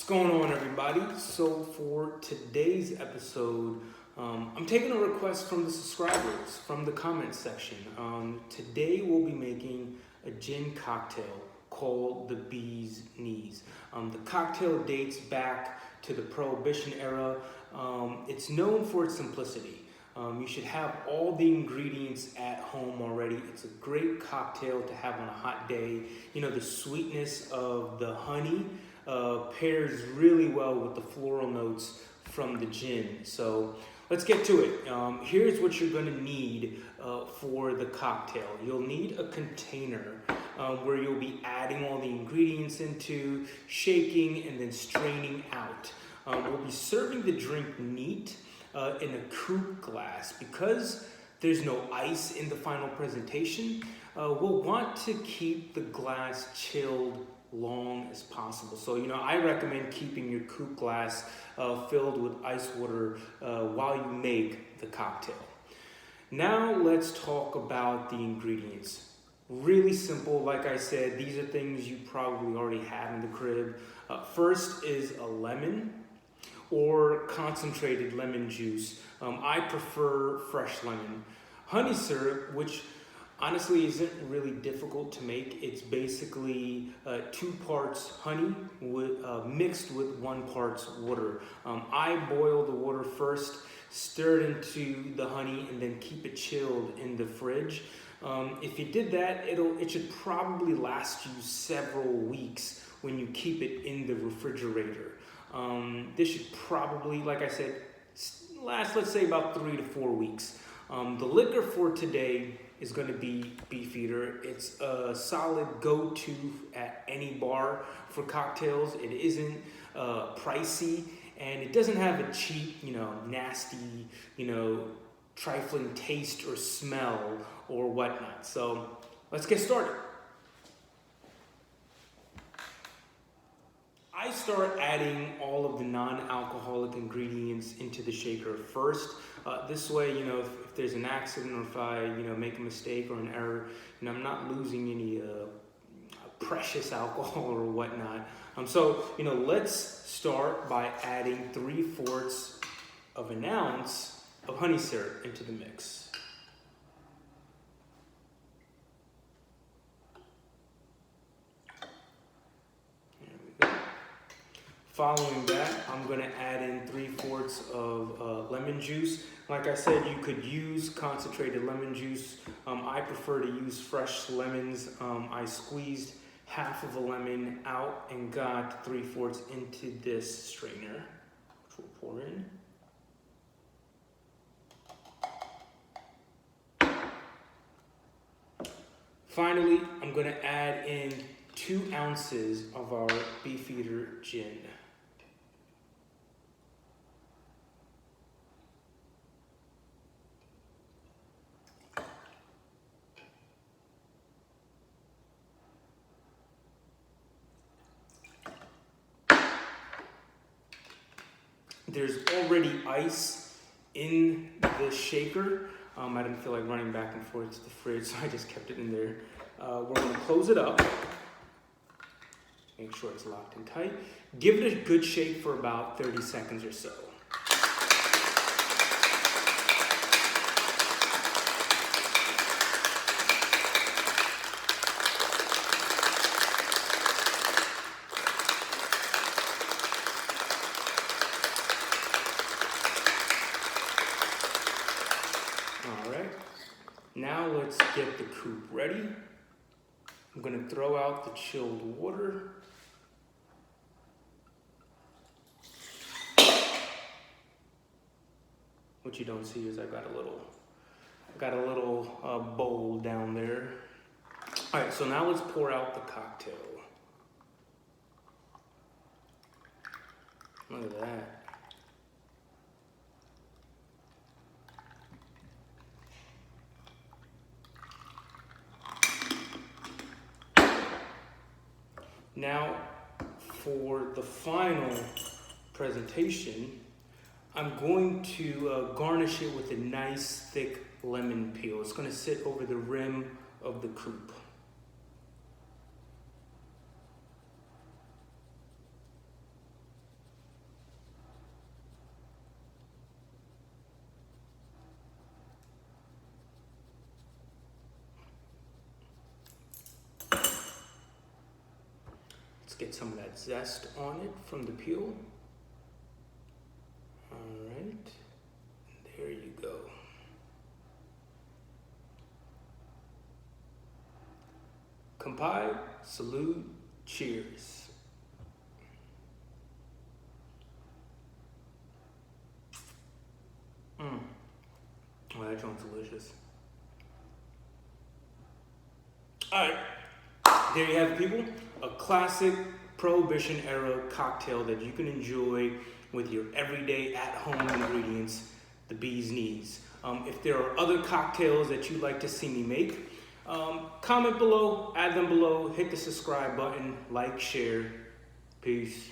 going on, everybody? So for today's episode, I'm taking a request from the subscribers from the comments section. Today we'll be making a gin cocktail called the Bee's Knees. The cocktail dates back to the Prohibition era. It's known for its simplicity. You should have all the ingredients at home already. It's a great cocktail to have on a hot day. You know, the sweetness of the honey pairs really well with the floral notes from the gin. So let's get to it. Here's what you're gonna need for the cocktail. You'll need a container where you'll be adding all the ingredients into, shaking, and then straining out. We'll be serving the drink neat in a coupe glass. Because there's no ice in the final presentation, we'll want to keep the glass chilled long as possible. So, I recommend keeping your coupe glass filled with ice water while you make the cocktail. Now let's talk about the ingredients. Really simple. Like I said, these are things you probably already have in the crib. First is a lemon or concentrated lemon juice. I prefer fresh lemon. Honey syrup, which honestly isn't really difficult to make. It's basically 2 parts honey mixed with 1 part water. I boil the water first, stir it into the honey, and then keep it chilled in the fridge. If you did that, it should probably last you several weeks when you keep it in the refrigerator. This should probably, like I said, last, let's say, about 3 to 4 weeks. The liquor for today is going to be Beefeater. It's a solid go-to at any bar for cocktails. It isn't pricey, and it doesn't have a cheap, nasty, trifling taste or smell or whatnot. So let's get started. I start adding all of the non-alcoholic ingredients into the shaker first. This way, if there's an accident or if I, make a mistake or an error, I'm not losing any precious alcohol or whatnot. So, let's start by adding 3/4 of an ounce of honey syrup into the mix. Following that, I'm going to add in 3/4 of lemon juice. Like I said, you could use concentrated lemon juice. I prefer to use fresh lemons. I squeezed half of a lemon out and got 3/4 into this strainer, which we'll pour in. Finally, I'm going to add in 2 ounces of our Beefeater gin. There's already ice in the shaker. I didn't feel like running back and forth to the fridge, so I just kept it in there. We're going to close it up. Make sure it's locked and tight. Give it a good shake for about 30 seconds or so. Now let's get the coupe ready. I'm going to throw out the chilled water. What you don't see is I got a little bowl down there. All right, so now let's pour out the cocktail. Look at that. Now, for the final presentation, I'm going to garnish it with a nice thick lemon peel. It's going to sit over the rim of the coupe. get some of that zest on it from the peel. All right, there you go. Kampai, salute, cheers. Oh, that joint's delicious. All right, there you have it, people. A classic Prohibition era cocktail that you can enjoy with your everyday at-home ingredients, the bee's knees. If there are other cocktails that you'd like to see me make, comment below, add them below, hit the subscribe button, like, share. Peace.